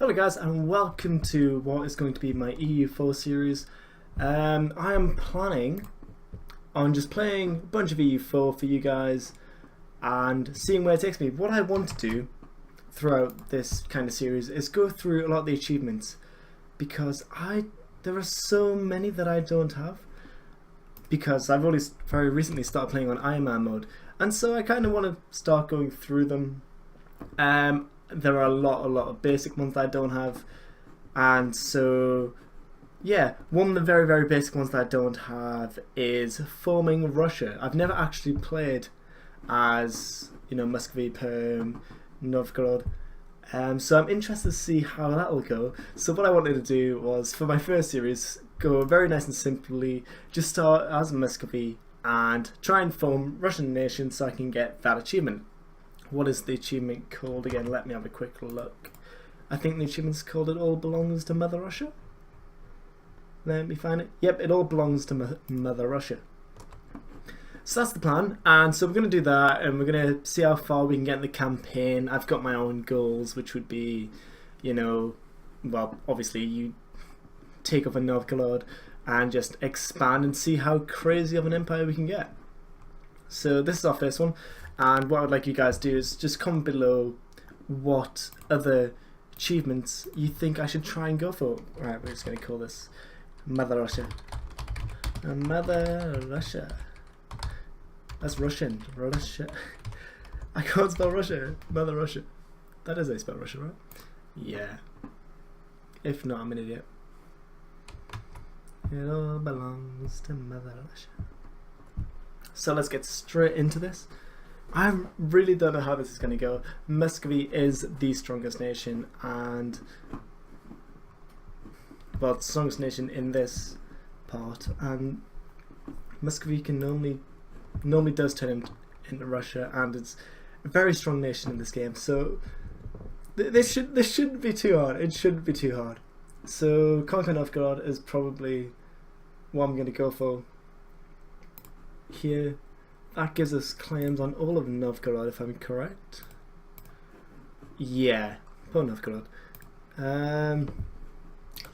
Hello guys and welcome to what is going to be my EU4 series. I am planning on just playing a bunch of EU4 for you guys and seeing where it takes me. What I want to do throughout this kind of series is go through a lot of the achievements because there are so many that I don't have because I've only very recently started playing on Iron Man mode, and so I kind of want to start going through them. There are a lot of basic ones that I don't have, and so yeah, one of the very basic ones that I don't have is forming Russia. I've never actually played as, you know, Muscovy, Perm, Novgorod, so I'm interested to see how that'll go. So what I wanted to do was, for my first series, go very nice and simply, just start as Muscovy and try and form Russian nation so I can get that achievement. What is the achievement called again? Let me have a quick look. I think the achievement's called "It All Belongs to Mother Russia." Let me find it. Yep, it all belongs to Mother Russia. So that's the plan, and so we're going to do that, and we're going to see how far we can get in the campaign. I've got my own goals, which would be, you know, well, obviously you take over Novgorod and just expand and see how crazy of an empire we can get. So this is our first one. And what I would like you guys to do is just comment below what other achievements you think I should try and go for. Alright, we're just going to call this Mother Russia. Mother Russia. That's Russian. Russia. I can't spell Russia. Mother Russia. That is how you spell Russia, right? Yeah. If not, I'm an idiot. It all belongs to Mother Russia. So let's get straight into this. I really don't know how this is going to go. Muscovy is the strongest nation, and well, the strongest nation in this part, and Muscovy can normally does turn into Russia, and it's a very strong nation in this game. So this shouldn't be too hard. It shouldn't be too hard. So conquer Novgorod is probably what I'm going to go for here. That gives us claims on all of Novgorod, if I'm correct. Yeah, poor Novgorod.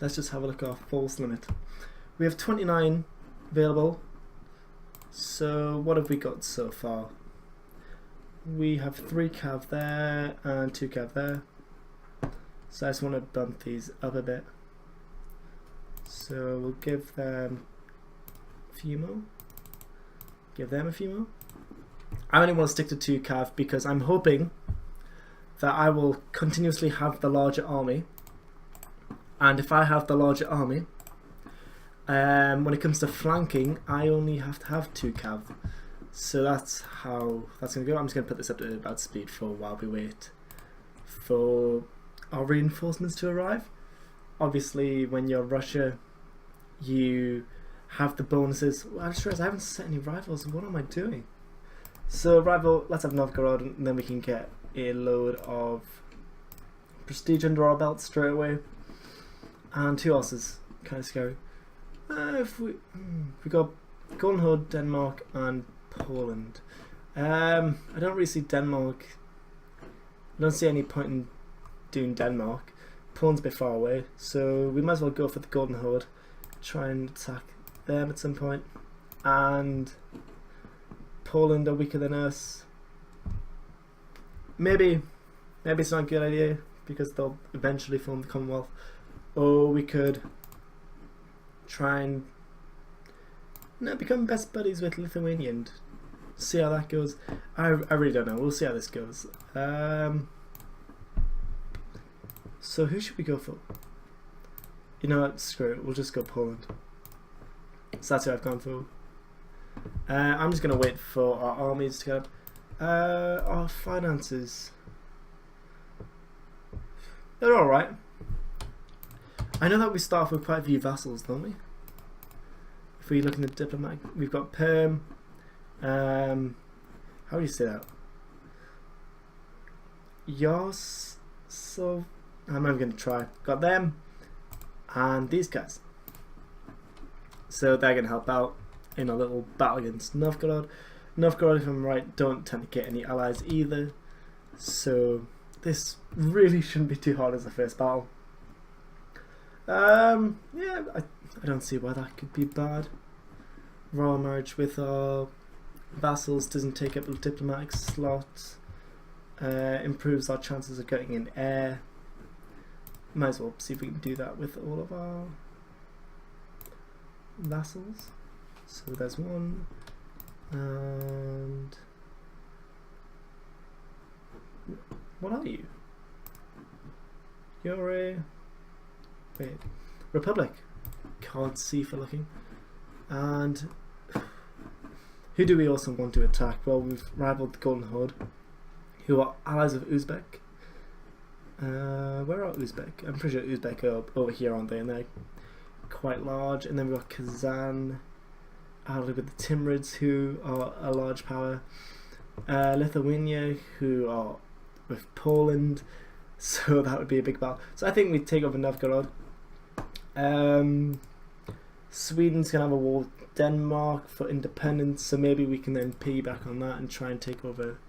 Let's just have a look at our force limit. We have 29 available. So what have we got so far? We have 3 cav there and 2 cav there. So I just want to bump these up a bit. So we'll give them a few more. Give them a few more. I only want to stick to 2 cav because I'm hoping that I will continuously have the larger army, and if I have the larger army, when it comes to flanking, I only have to have 2 cav. So that's how that's going to go. I'm just going to put this up to about speed for while we wait for our reinforcements to arrive. Obviously, when you're Russia, you have the bonuses. Well, I just realized I haven't set any rivals. What am I doing? So rival, let's have Novgorod, and then we can get a load of prestige under our belt straight away. And 2 horses, kind of scary. If we got Golden Hood, Denmark, and Poland. I don't really see Denmark. I don't see any point in doing Denmark. Poland's a bit far away, so we might as well go for the Golden Hood. Try and attack them at some point, and Poland are weaker than us. Maybe it's not a good idea because they'll eventually form the Commonwealth. Or we could try and become best buddies with Lithuania and see how that goes. I really don't know. We'll see how this goes. So who should we go for? You know what? Screw it. We'll just go Poland. So that's who I've gone for. I'm just going to wait for our armies to get up. Our finances, they're alright. I know that we start off with quite a few vassals, don't we? If we look in the diplomatic, we've got Perm. How do you say that? Yours. So I'm not going to try. Got them and these guys. So they're going to help out in a little battle against Novgorod. Novgorod, if I'm right, don't tend to get any allies either. So this really shouldn't be too hard as the first battle. Yeah, I don't see why that could be bad. Royal marriage with our vassals doesn't take up a diplomatic slot. Improves our chances of getting in air. Might as well see if we can do that with all of our vassals. So there's one, and what are you? You're a Republic. Can't see for looking. And who do we also want to attack? Well, we've rivaled the Golden Horde, who are allies of Uzbek. Where are Uzbek? I'm pretty sure Uzbek are over here, aren't they? And they're quite large. And then we've got Kazan, allied with the Timurids, who are a large power. Lithuania, who are with Poland, so that would be a big battle. So I think we take over Novgorod. Sweden's gonna have a war with Denmark for independence, so maybe we can then piggyback on that and try and take over,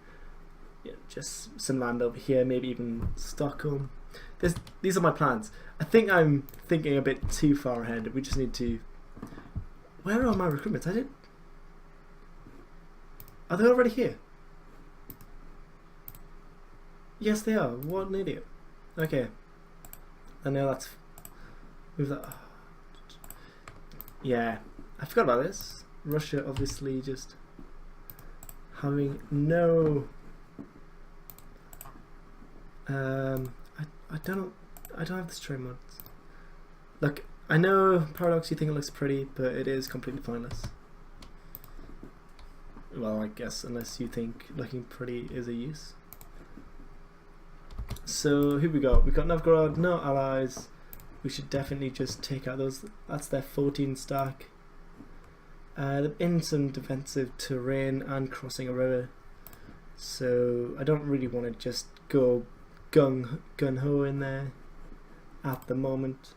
yeah, just some land over here, maybe even Stockholm. These are my plans. I think I'm thinking a bit too far ahead. We just need to. Where are my recruitments? Are they already here? Yes, they are. What an idiot. Okay. I know that's. Move that. Yeah, I forgot about this. Russia obviously just having no. I don't have the stray mods. Look, I know Paradox, you think it looks pretty, but it is completely pointless. Well, I guess unless you think looking pretty is a use. So who we got? We got Novgorod, no allies. We should definitely just take out those. That's their 14 stack. They're in some defensive terrain and crossing a river, so I don't really want to just go gun ho in there at the moment.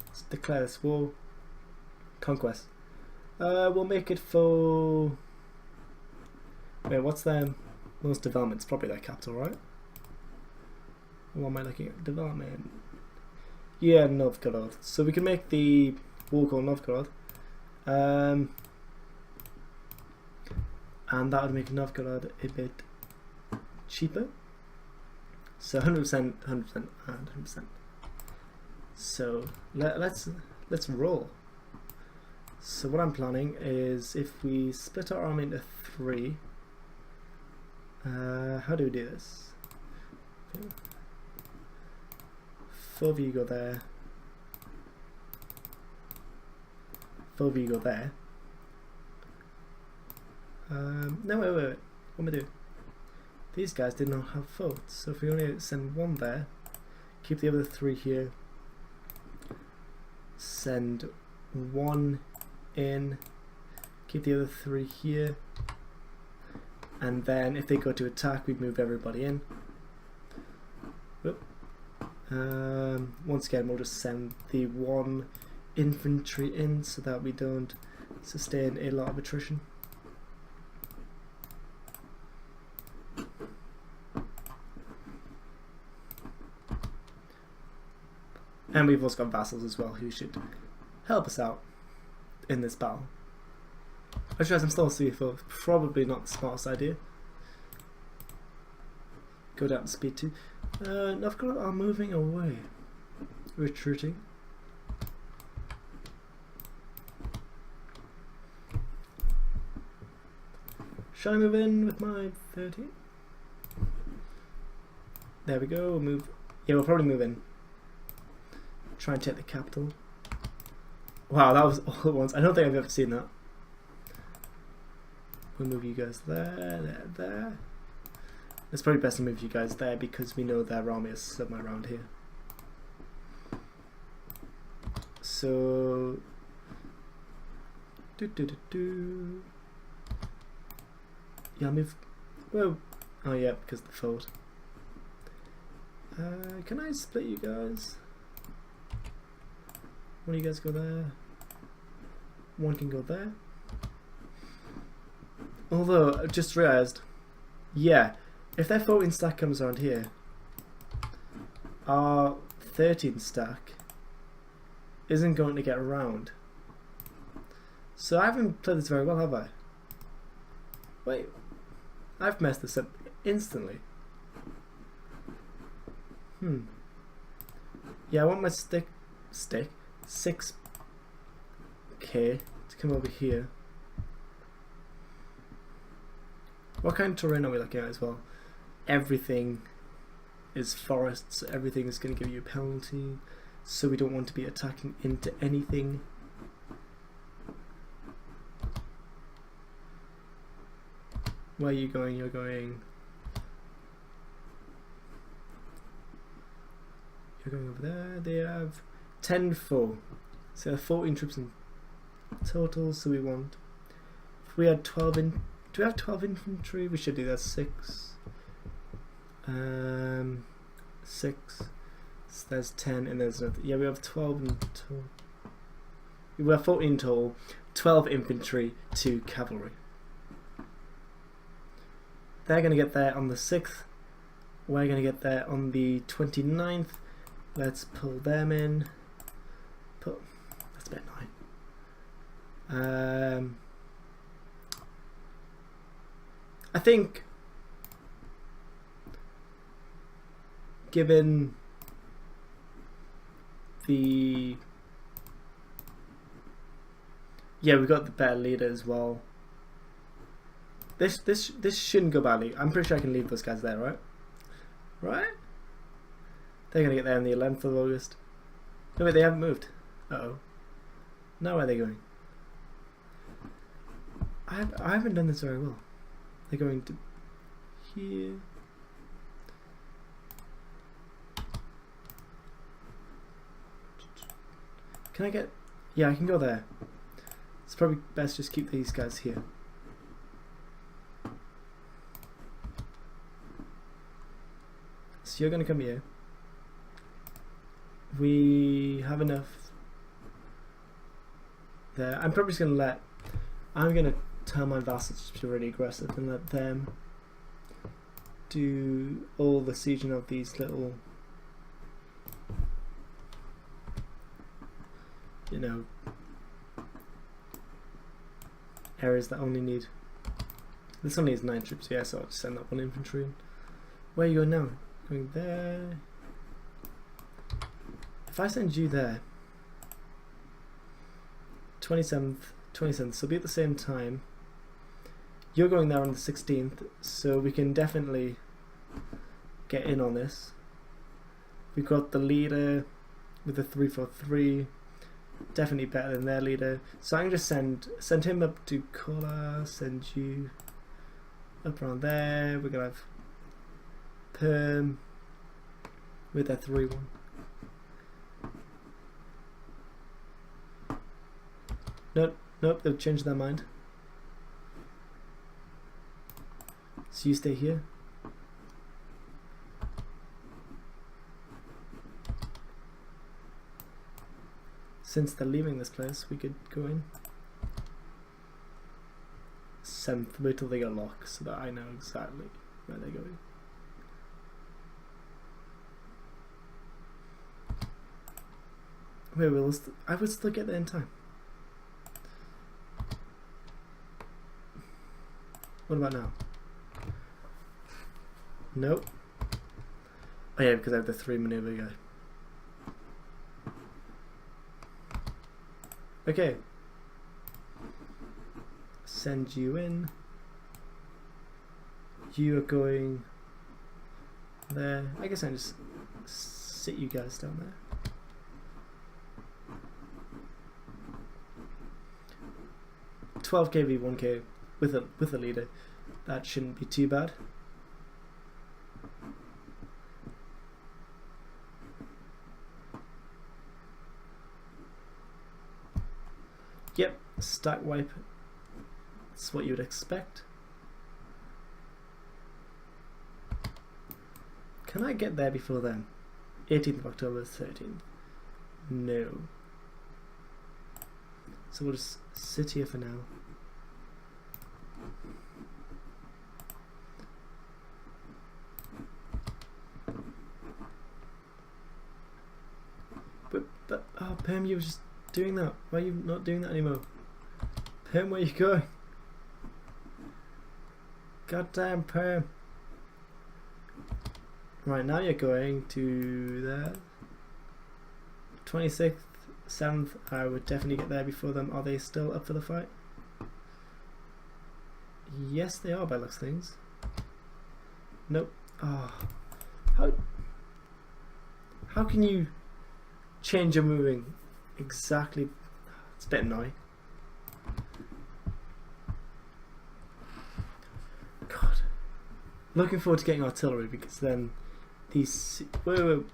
Let's declare this war. Conquest. We'll make it for. Wait, what's their most development? It's probably their capital, right? What am I looking at? Development. Yeah, Novgorod. So we can make the war called Novgorod. And that would make Novgorod a bit cheaper. So 100%, 100%, and 100%. So let's roll. So what I'm planning is if we split our army into 3. How do we do this? 4 of you go there. 4 of you go there. No, wait. What am I doing? These guys did not have votes, so if we only send 1 there, keep the other 3 here. Send 1 in. Keep the other 3 here. And then if they go to attack, we move everybody in. Whoop. Once again, we'll just send the 1 infantry in so that we don't sustain a lot of attrition. And we've also got vassals as well who should help us out in this battle. I realize I'm still a CFO, probably not the smartest idea. Go down to speed 2. Novgorod are moving away. Retreating. Shall I move in with my 30? There we go, we'll move. Yeah, we'll probably move in. Try and take the capital. Wow, that was all at once. I don't think I've ever seen that. We'll move you guys there, there. It's probably best to move you guys there because we know their army is somewhere around here. So, yeah, move. Well, oh yeah, because of the fort. Can I split you guys? One of you guys go there. One can go there. Although, I just realised, yeah, if their 14 stack comes around here, our 13th stack isn't going to get around. So I haven't played this very well, have I? Wait, I've messed this up instantly. Yeah, I want my 6k to come over here. What kind of terrain are we looking at as well? Everything is forests, everything is going to give you a penalty, so we don't want to be attacking into anything. Where are you going? You're going over there. They have 10 full, so there are 14 troops in total, so we want, if we had 12 in, do we have 12 infantry? We should do that. 6 6, so there's 10 and there's another, yeah, we have 12 in total. We have 14 total, 12 infantry, 2 cavalry. They're going to get there on the 6th, we're going to get there on the 29th. Let's pull them in. That's a bit annoying. I think, given the, yeah, we've got the better leader as well. This shouldn't go badly. I'm pretty sure I can leave those guys there, right? Right? They're gonna get there on the 11th of August. No wait, they haven't moved. Uh-oh. Now where are they going? I haven't done this very well. They're going to here. Can I get, yeah, I can go there. It's probably best just keep these guys here. So you're gonna come here. We have enough there. I'm probably just gonna I'm gonna tell my vassals to be really aggressive and let them do all the sieging of these little, you know, areas that only need, this only has 9 troops, yeah, so I'll just send that 1 infantry in. Where are you going now? Going there. If I send you there, 27th, so it'll be at the same time. You're going there on the 16th, so we can definitely get in on this. We've got the leader with the 343, definitely better than their leader. So I can just send him up to Kola, send you up around there. We're gonna have Perm with their 3-1. Nope, they've changed their mind. So you stay here. Since they're leaving this place, we could go in. 7th, wait till they get locked so that I know exactly where they're going. Wait, I would still get there in time. What about now? Nope. Oh yeah, because I have the 3 maneuver guy. Okay. Send you in. You are going there. I guess I just sit you guys down there. $12k v 1k with a leader. That shouldn't be too bad. Yep, stack wipe. That's what you would expect. Can I get there before then? 18th of October, 13th. No. So we'll just sit here for now. But oh, Perm, you were just doing that. Why are you not doing that anymore? Perm, where are you going? Goddamn Perm. Right, now you're going to there. 26th, 7th. I would definitely get there before them. Are they still up for the fight? Yes, they are by looks of things. Nope. Oh. How can you change your moving exactly? It's a bit annoying. God. Looking forward to getting artillery because then these. Whoa,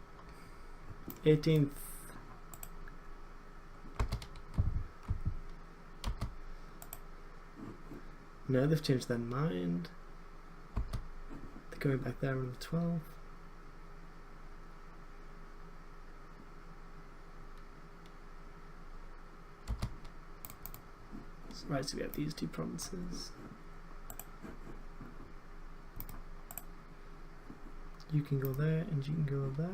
18th. No, they've changed their mind. They're going back there on the 12th. Right, so we have these two provinces. You can go there and you can go there.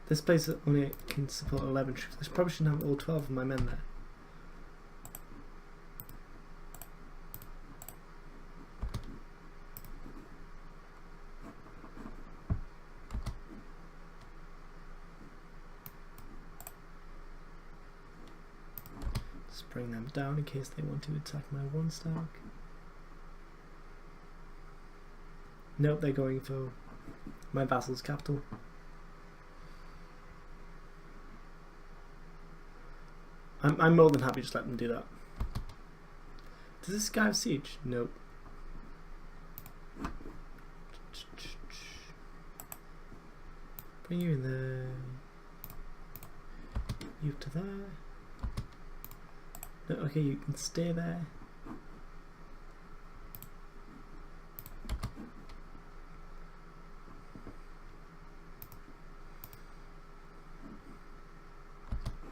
This place only can support 11 troops. I probably shouldn't have all 12 of my men there. Just bring them down in case they want to attack my one stack. Nope, they're going for my vassal's capital. I'm more than happy to just let them do that. Does this guy have siege? Nope. Bring you in there. You up to there. No, okay, you can stay there.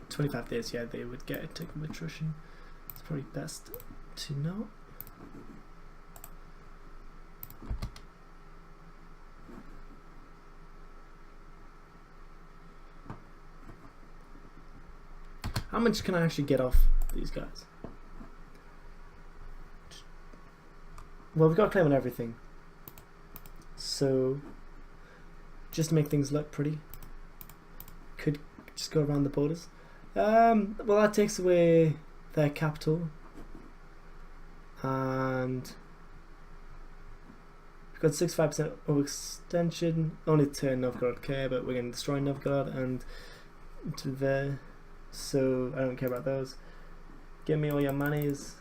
"25 days, yeah, they would get a tick of attrition. It's probably best to know. How much can I actually get off these guys? Well, we've got a claim on everything. So, just to make things look pretty, could just go around the borders. Well, that takes away their capital, and we've got 65% overextension. Only to Novgorod, okay, but we're going to destroy Novgorod and to there, so I don't care about those. Give me all your monies.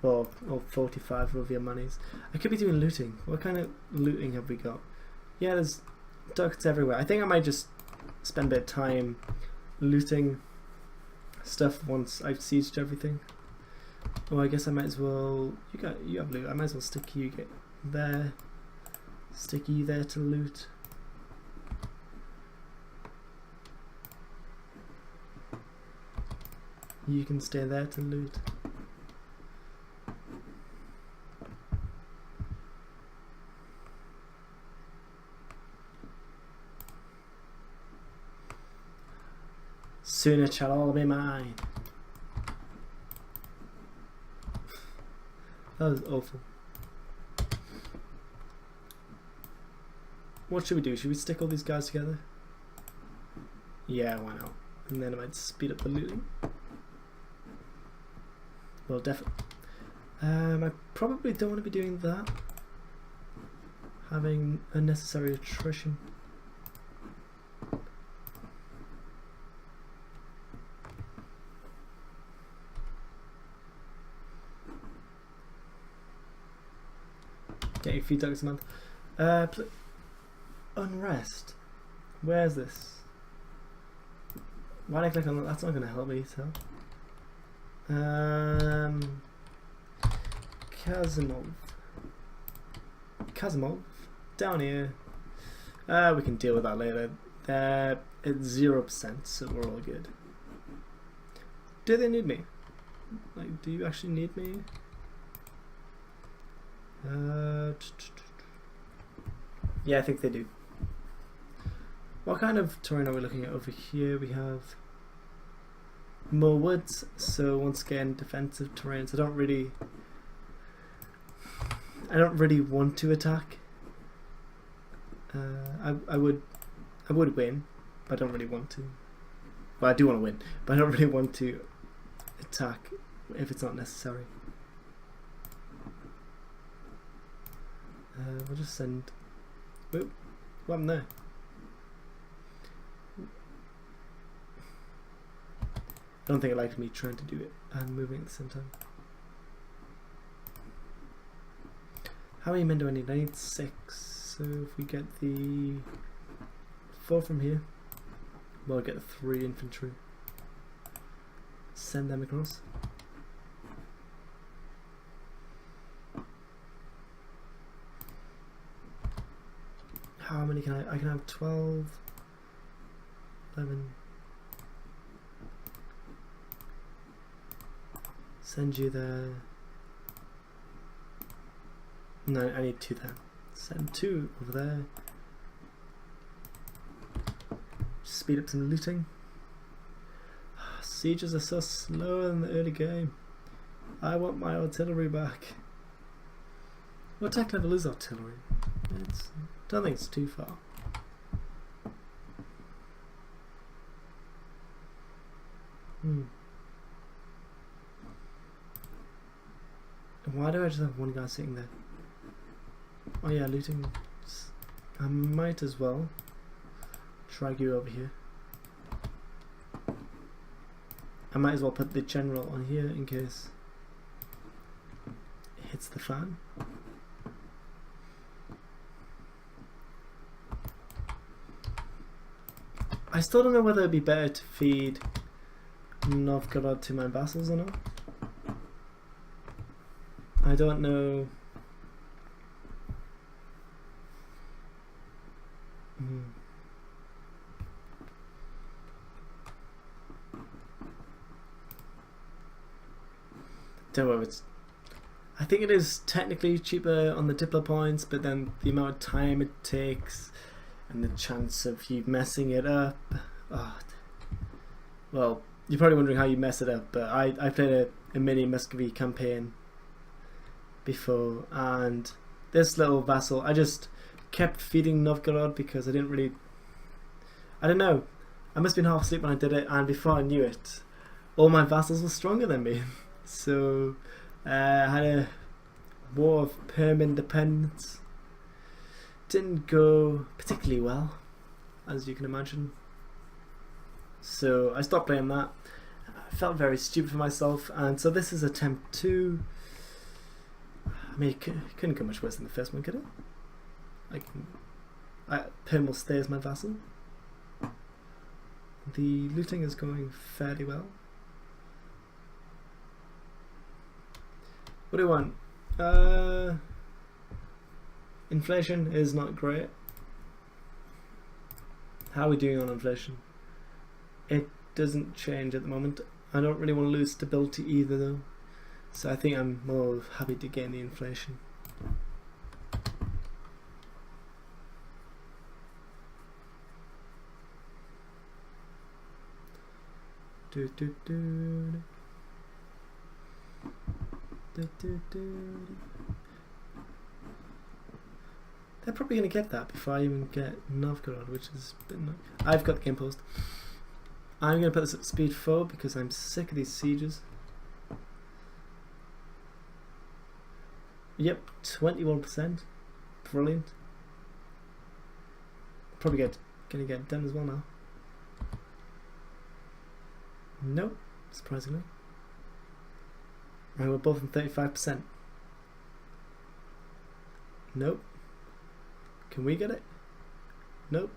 Well, all 45 of your monies. I could be doing looting. What kind of looting have we got? Yeah, there's ducts everywhere. I think I might just spend a bit of time looting stuff once I've sieged everything. Oh, I guess I might as well. You have loot. I might as well stick you there. Stick you there to loot. You can stay there to loot. Soon it shall all be mine. That was awful. What should we do? Should we stick all these guys together? Yeah, why not? And then I might speed up the looting. Well, definitely. I probably don't want to be doing that. Having unnecessary attrition. Getting a few ducks a month. Unrest. Where's this? Why did I click on that? That's not going to help me, so. Kazimov. Down here. We can deal with that later. They're at 0%, so we're all good. Do they need me? Like, do you actually need me? Yeah, I think they do. What kind of terrain are we looking at over here? We have more woods, so once again defensive terrains. I don't really want to attack. I would win, but I don't really want to. Well, I do want to win, but I don't really want to attack if it's not necessary. We'll just send. Whoop, what happened there? I don't think it liked me trying to do it and moving at the same time. How many men do I need? I need 6. So if we get the 4 from here, we'll get 3 infantry. Send them across. How many can I can have 12, 11. Send you there. No, I need 2 there. Send 2 over there. Speed up some looting. Sieges are so slow in the early game. I want my artillery back. What attack level is artillery? Don't think it's too far. Why do I just have one guy sitting there? Oh yeah, looting. I might as well drag you over here. I might as well put the general on here in case it hits the fan. I still don't know whether it'd be better to feed Novgorod to my vassals or not. I don't know. Don't know if it's. I think it is technically cheaper on the Diplo points, but then the amount of time it takes and the chance of you messing it up. Oh. Well, you're probably wondering how you mess it up, but I played a mini Muscovy campaign before, and this little vassal, I just kept feeding Novgorod because I didn't really. I don't know. I must have been half asleep when I did it, and before I knew it, all my vassals were stronger than me. So I had a war of Perm-independence. Didn't go particularly well, as you can imagine. So I stopped playing that. I felt very stupid for myself, and so this is attempt 2. I mean, it couldn't go much worse than the first one, could it? Perm will stay as my vassal. The looting is going fairly well. What do you want? Inflation is not great. How are we doing on inflation? It doesn't change at the moment. I don't really want to lose stability either though. So I think I'm more happy to gain the inflation. They're probably going to get that before I even get Novgorod, which has been. I've got the game post. I'm going to put this at speed 4 because I'm sick of these sieges. Yep, 21%. Brilliant. Probably going to get done as well now. Nope, surprisingly. Right, we're both on 35%. Nope. Can we get it? Nope.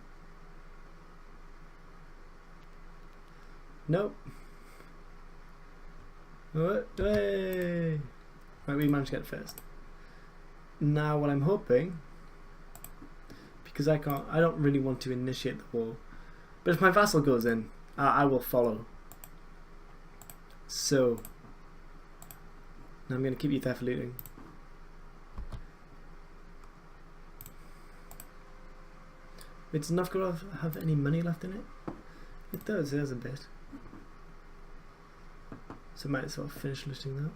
Nope. What? Hey! Right, we managed to get it first. Now what I'm hoping, because I don't really want to initiate the war, but if my vassal goes in, I will follow. So now I'm going to keep you there for looting. Wait, does Novgorod have any money left in it? It does, there's a bit. So I might as well finish looting that.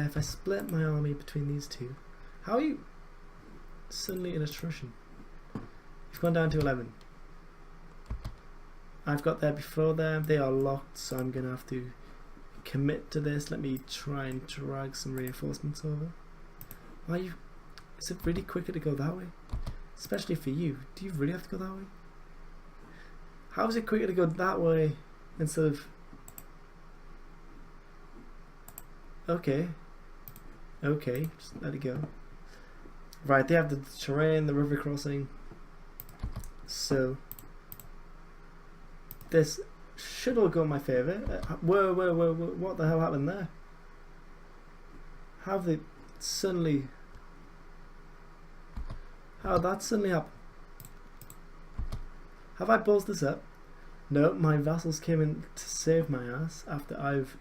If I split my army between these two, how are you suddenly in attrition? You've gone down to 11. I've got there before them. They are locked, so I'm going to have to commit to this. Let me try and drag some reinforcements over. Why you? Is it really quicker to go that way? Especially for you. Do you really have to go that way? How is it quicker to go that way instead of... Okay. Okay, just let it go. Right, they have the terrain, the river crossing. So this should all go in my favour. Whoa, what the hell happened there? How have they suddenly... How did that suddenly happen? Have I built this up? No, my vassals came in to save my ass after I've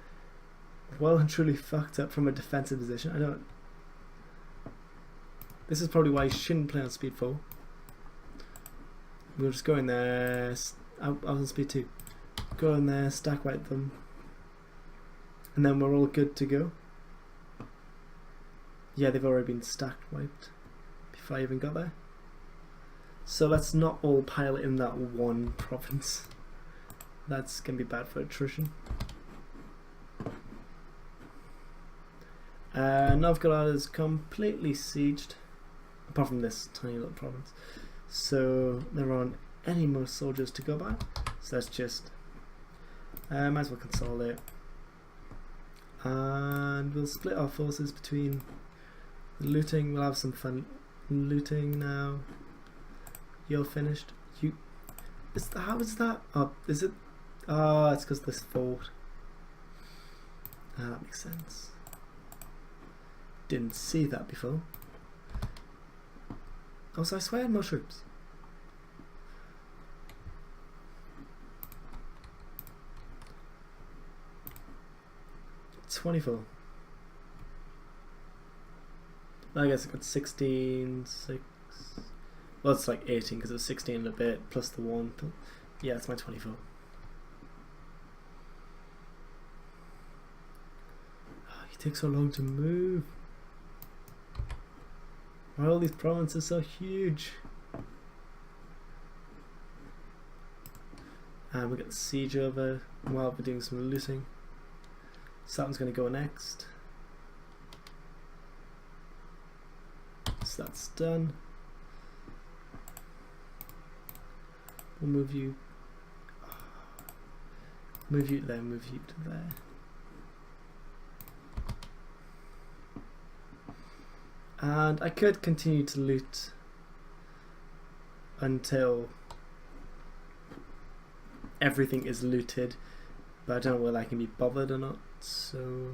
well and truly fucked up from a defensive position. I don't... This is probably why you shouldn't play on speed 4. We'll just go in there... I was on speed 2. Go in there, stack wipe them. And then we're all good to go. Yeah, they've already been stack wiped before I even got there. So let's not all pile in that one province. That's going to be bad for attrition. Novgorod is completely sieged, apart from this tiny little province. So there aren't any more soldiers to go by. So let's just might as well consolidate, and we'll split our forces between looting. We'll have some fun looting now. You're finished. You. How is that? Oh, is it? Oh, it's because this fort. Ah, that makes sense. Didn't see that before. Oh, so I swear I had more troops. $24. I guess I got 16, 6. Well, it's like 18 because it was 16 and a bit plus the 1. But yeah, it's my 24. Oh, he takes so long to move. Why are all these provinces so huge? And we got the siege over while we're doing some looting. So that one's going to go next. So that's done. We'll move you there, move you to there. And I could continue to loot until everything is looted, but I don't know whether I can be bothered or not. So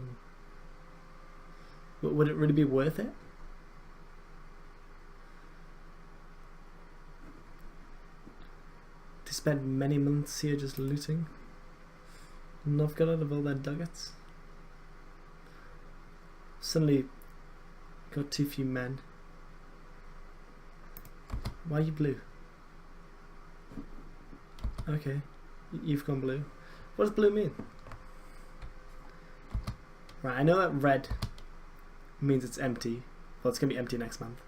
would it really be worth it? To spend many months here just looting Novgorod of all their ducats? Suddenly got too few men. Why are you blue? Okay, you've gone blue. What does blue mean? Right, I know that red means it's empty. Well, it's going to be empty next month.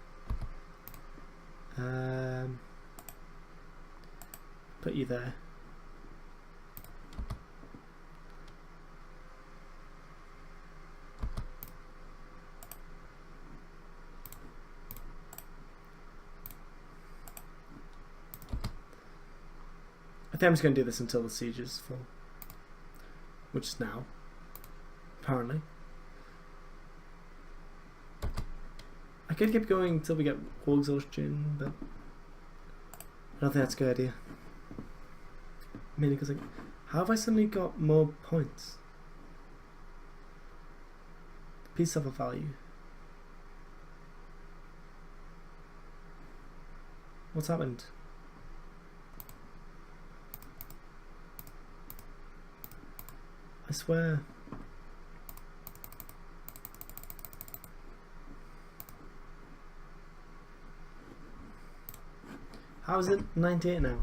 Put you there. I think I'm just going to do this until the siege is full, which is now, apparently. I could keep going until we get war exhaustion, but I don't think that's a good idea. Mainly because, like, how have I suddenly got more points? Peace of a value. What's happened? I swear. How is it 98 now?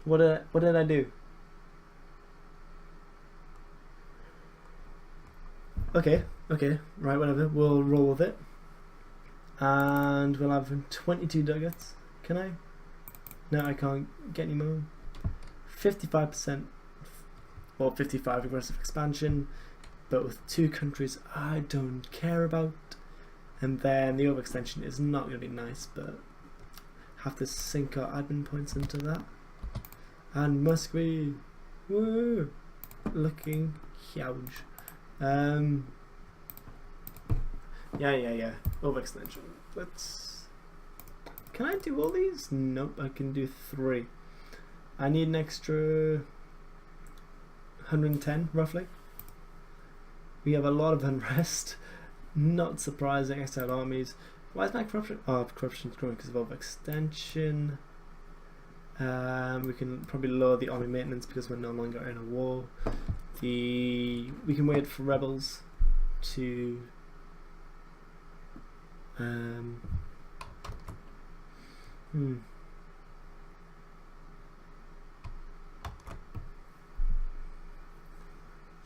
What did I do? Okay, right, whatever. We'll roll with it. And we'll have 22 ducats. Can I? No, I can't get any more. 55%, or 55 aggressive expansion, but with 2 countries I don't care about. And then the overextension is not going to be nice, but have to sink our admin points into that. And Muscovy, woo, looking huge. Yeah. Overextension. Let's. Can I do all these? Nope, I can do 3. I need an extra 110 roughly. We have a lot of unrest. Not surprising. Exiled armies. Why is my corruption? Oh, corruption's growing because of overextension. We can probably lower the army maintenance because we're no longer in a war. We can wait for rebels to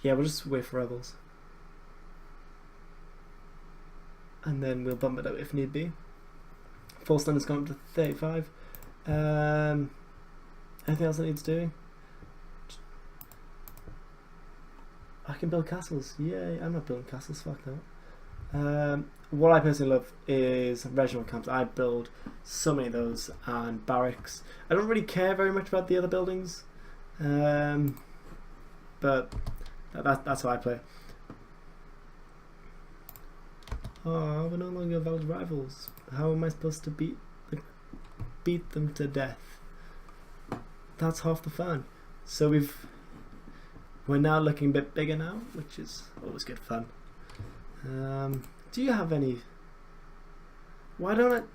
yeah, we'll just wait for rebels and then we'll bump it up if need be. Full standard's gone up to 35. Anything else that needs doing? I can build castles. Yay, I'm not building castles, fuck that. What I personally love is regional camps. I build so many of those, and barracks. I don't really care very much about the other buildings, but that's how I play. Oh, we're no longer valid rivals. How am I supposed to beat them to death? That's half the fun. So we're now looking a bit bigger now, which is always good fun. Do you have any? Why don't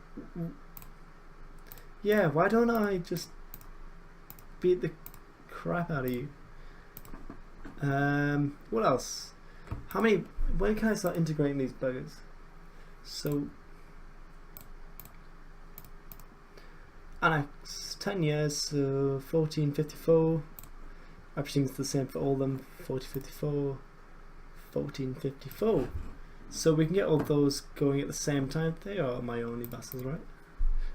I just beat the crap out of you? What else? How many? When can I start integrating these buggers? So annex 10 years, so 1454. Everything's the same for all of them. 1454, 1454. So we can get all those going at the same time. They are my only vassals, right?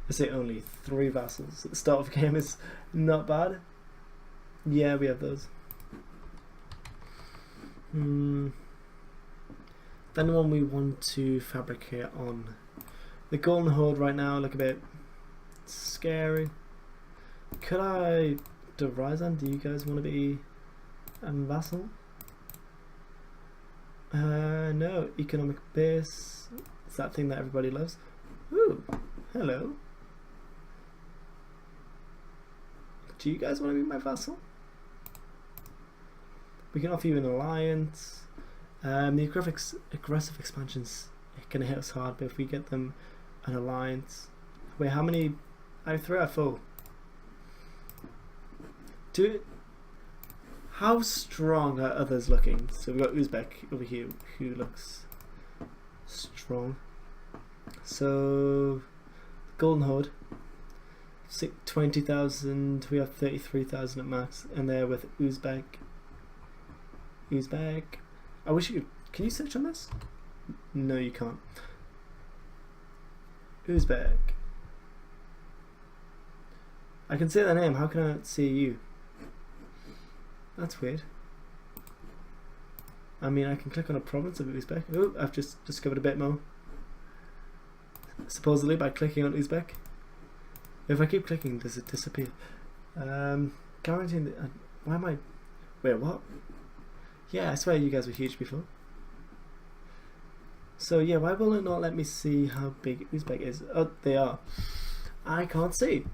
I say only 3 vassals at the start of the game is not bad. Yeah, we have those. Then one we want to fabricate on. The Golden Horde right now look a bit scary. Could I do Ryzan? Do you guys want to be a vassal? No. Economic base. It's that thing that everybody loves. Ooh, hello. Do you guys want to be my vassal? We can offer you an alliance. The aggressive expansions are going to hit us hard, but if we get them an alliance. Wait, how many? I have 3 out of 4. How strong are others looking? So we've got Uzbek over here who looks strong. So Golden Horde, 20,000. We have 33,000 at max, and they're with Uzbek. I wish you could. Can you search on this? No, you can't. Uzbek. I can see their name. How can I not see you? That's weird. I mean, I can click on a province of Uzbek. Oh, I've just discovered a bit more. Supposedly by clicking on Uzbek. If I keep clicking, does it disappear? Guaranteeing that. Why am I? Wait, what? Yeah, I swear you guys were huge before. So yeah, why will it not let me see how big Uzbek is? Oh, they are. I can't see.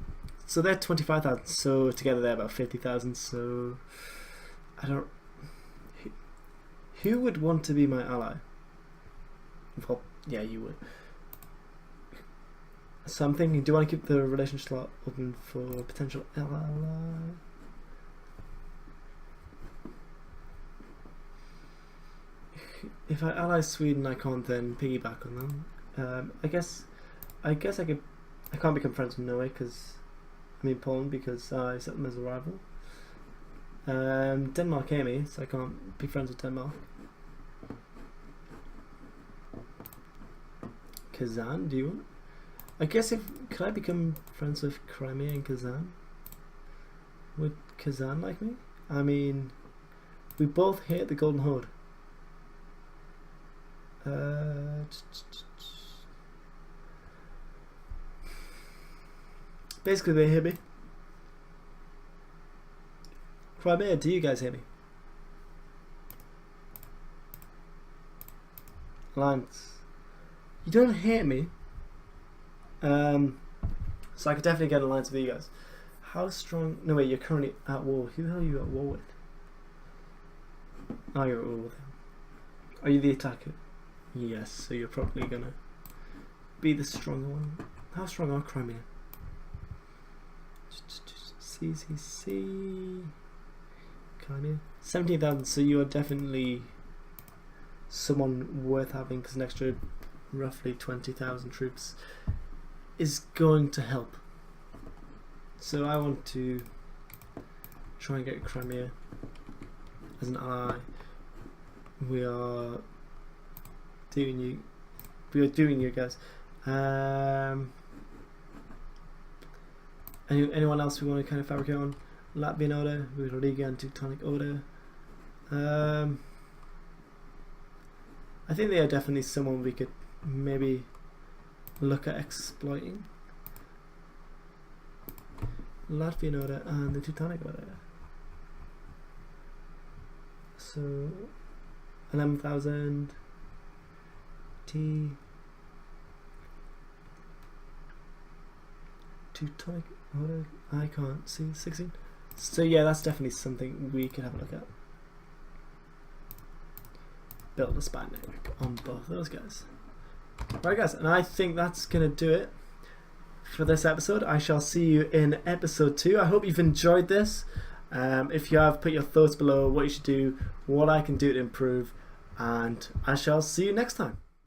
So they're 25,000. So together they're about 50,000. So I don't. Who would want to be my ally? Well, yeah, you would. So I'm thinking, do I want to keep the relationship slot open for potential ally? If I ally Sweden, I can't then piggyback on them. I guess I could. I can't become friends with Norway because Poland, because I set them as a rival. Denmark hate me, so I can't be friends with Denmark. Kazan, do you want? I guess could I become friends with Crimea and Kazan? Would Kazan like me? I mean, we both hate the Golden Horde. Basically, they hear me. Crimea, do you guys hear me? Alliance. You don't hear me. So I could definitely get an alliance with you guys. How strong? No wait, you're currently at war. Who the hell are you at war with? Oh, you're at war with him. Are you the attacker? Yes, so you're probably gonna be the stronger one. How strong are Crimea? CCC. Crimea. 17,000, so you are definitely someone worth having, because an extra roughly 20,000 troops is going to help. So I want to try and get Crimea as an ally. We are doing you guys. Anyone else we want to kind of fabricate on? Latvian order, Riga and Teutonic order. I think they are definitely someone we could maybe look at exploiting. Latvian order and the Teutonic order. So 11,000 T Teutonic order. I can't see 16. So yeah, that's definitely something we could have a look at. Build a spy network on both those guys. Right guys, and I think that's gonna do it for this episode. I shall see you in episode 2. I hope you've enjoyed this. If you have, put your thoughts below, what you should do, what I can do to improve, and I shall see you next time.